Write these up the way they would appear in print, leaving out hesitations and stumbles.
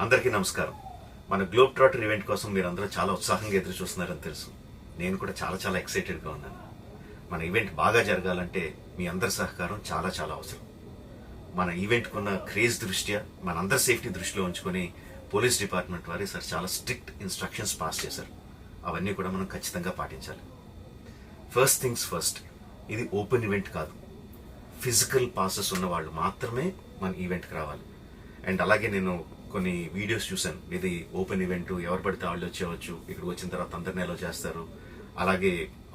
అందరికీ నమస్కారం. మన గ్లోబ్ ట్రాటర్ ఈవెంట్ కోసం మీరందరూ చాలా ఉత్సాహంగా ఎదురు చూస్తున్నారని తెలుసు. నేను కూడా చాలా ఎక్సైటెడ్గా ఉన్నాను. మన ఈవెంట్ బాగా జరగాలంటే మీ అందరి సహకారం చాలా అవసరం. మన ఈవెంట్కి ఉన్న క్రేజ్ దృష్ట్యా మనందరి సేఫ్టీ దృష్టిలో ఉంచుకొని పోలీస్ డిపార్ట్మెంట్ వారు సార్ చాలా స్ట్రిక్ట్ ఇన్స్ట్రక్షన్స్ పాస్ చేశారు. అవన్నీ కూడా మనం ఖచ్చితంగా పాటించాలి. ఫస్ట్ థింగ్స్ ఫస్ట్, ఇది ఓపెన్ ఈవెంట్ కాదు. ఫిజికల్ పాసెస్ ఉన్న వాళ్ళు మాత్రమే మన ఈవెంట్కి రావాలి. అండ్ అలాగే నేను కొన్ని వీడియోస్ చూశాను. ఇది ఓపెన్ ఈవెంట్, ఎవరు పడితే వాళ్ళు వచ్చేవచ్చు, ఇక్కడికి వచ్చిన తర్వాత అందరిని ఎలా చేస్తారు, అలాగే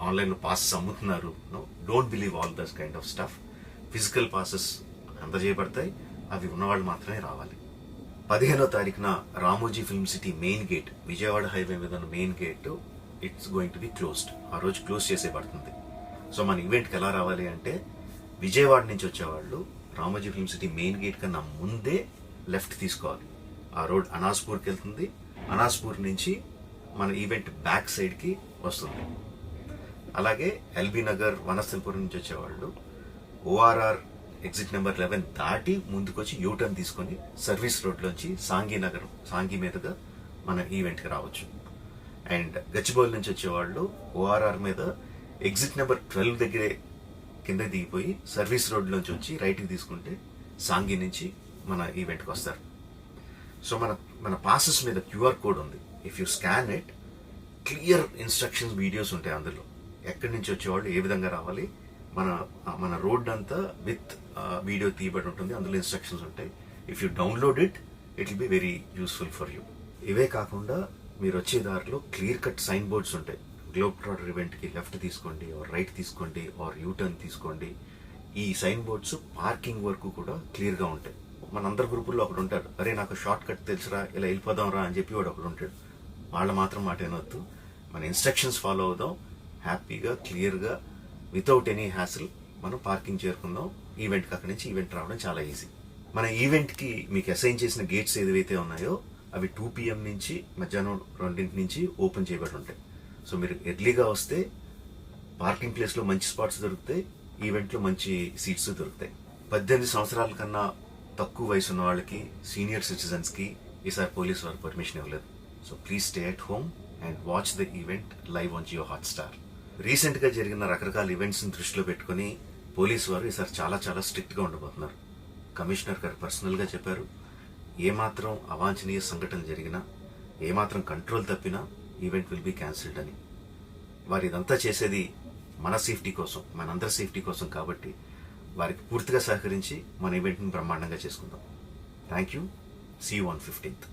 ఆన్లైన్లో పాసెస్ అమ్ముతున్నారు. Don't believe all this kind of stuff. Physical passes అందజేయబడతాయి, అవి ఉన్నవాళ్ళు మాత్రమే రావాలి. 15వ తారీఖున Ramoji film city main gate, Vijayawada highway మీద ఉన్న main gate it's going to be closed. ఆ రోజు క్లోజ్ చేసేయబడుతుంది. సో మన ఈవెంట్కి ఎలా రావాలి అంటే, విజయవాడ నుంచి వచ్చేవాళ్ళు Ramoji film city main gate కన్నా ముందే లెఫ్ట్ తీసుకోవాలి. ఆ రోడ్ అనాస్పూర్కి వెళ్తుంది. అనాస్పూర్ నుంచి మన ఈవెంట్ బ్యాక్ సైడ్కి వస్తుంది. అలాగే ఎల్బీ నగర్, వనస్థలపురం నుంచి వచ్చేవాళ్ళు ఓఆర్ఆర్ ఎగ్జిట్ నెంబర్ 11 దాటి ముందుకొచ్చి యూటర్న్ తీసుకొని సర్వీస్ రోడ్లోంచి సాంఘీ మీదుగా మన ఈవెంట్కి రావచ్చు. అండ్ గచ్చిబౌలి నుంచి వచ్చేవాళ్ళు ఓఆర్ఆర్ మీద ఎగ్జిట్ నెంబర్ 12 దగ్గరే కింద దిగిపోయి సర్వీస్ రోడ్లోంచి వచ్చి రైట్కి తీసుకుంటే సాంఘీ నుంచి మన ఈవెంట్కి వస్తారు. సో మన పాసెస్ మీద క్యూఆర్ కోడ్ ఉంది. If you scan it, clear instructions videos ఉంటాయి అందులో. ఎక్కడి నుంచి వచ్చేవాళ్ళు ఏ విధంగా రావాలి, మన రోడ్ అంతా విత్ వీడియో తీయబడి ఉంటుంది. అందులో ఇన్స్ట్రక్షన్స్ ఉంటాయి. If you download it will be very useful for you. ఇవే కాకుండా మీరు వచ్చే దారిలో క్లియర్ కట్ సైన్ బోర్డ్స్ ఉంటాయి. గ్లోబ్ ట్రాటర్ ఈవెంట్కి లెఫ్ట్ తీసుకోండి, ఆర్ రైట్ తీసుకోండి, ఆర్ యూటర్న్ తీసుకోండి. ఈ సైన్ బోర్డ్స్ పార్కింగ్ వరకు కూడా క్లియర్గా ఉంటాయి. మనందరి గ్రూపుల్లో ఒకడు ఉంటాడు, అరే నాకు షార్ట్ కట్ తెలుసురా, ఇలా వెళ్ళిపోదాం రా అని చెప్పి వాడు ఒకడు ఉంటాడు. వాళ్ళ మాత్రం మాట వినొద్దు. మన ఇన్స్ట్రక్షన్స్ ఫాలో అవుదాం. హ్యాపీగా క్లియర్గా వితౌట్ ఎనీ హ్యాసిల్ మనం పార్కింగ్ చేరుకుందాం. ఈవెంట్కి అక్కడి నుంచి ఈవెంట్ రావడం చాలా ఈజీ. మన ఈవెంట్కి మీకు అసైన్ చేసిన గేట్స్ ఏదైతే ఉన్నాయో అవి 2 PM నుంచి మధ్యాహ్నం 2 నుంచి ఓపెన్ చేయబడి ఉంటాయి. సో మీరు ఎర్లీగా వస్తే పార్కింగ్ ప్లేస్లో మంచి స్పాట్స్ దొరుకుతాయి, ఈవెంట్లో మంచి సీట్స్ దొరుకుతాయి. 18 సంవత్సరాల కన్నా తక్కువ వయసు ఉన్న వాళ్ళకి, సీనియర్ సిటిజన్స్కి ఈసారి పోలీసు వారు పర్మిషన్ ఇవ్వలేదు. So please stay at home and watch the event live on Jio Hotstar. రీసెంట్గా జరిగిన రకరకాల ఈవెంట్స్ని దృష్టిలో పెట్టుకుని పోలీసు వారు ఈసారి చాలా స్ట్రిక్ట్గా ఉండబోతున్నారు. కమిషనర్ గారు పర్సనల్గా చెప్పారు, ఏమాత్రం అవాంఛనీయ సంఘటనలు జరిగినా, ఏమాత్రం కంట్రోల్ తప్పినా ఈవెంట్ విల్ బీ క్యాన్సిల్డ్ అని. వారు ఇదంతా చేసేది మన సేఫ్టీ కోసం, మనందరి సేఫ్టీ కోసం. కాబట్టి వారికి పూర్తిగా సహకరించి మన ఈవెంట్ని బ్రహ్మాండంగా చేసుకుందాం. Thank you. See you on 15th.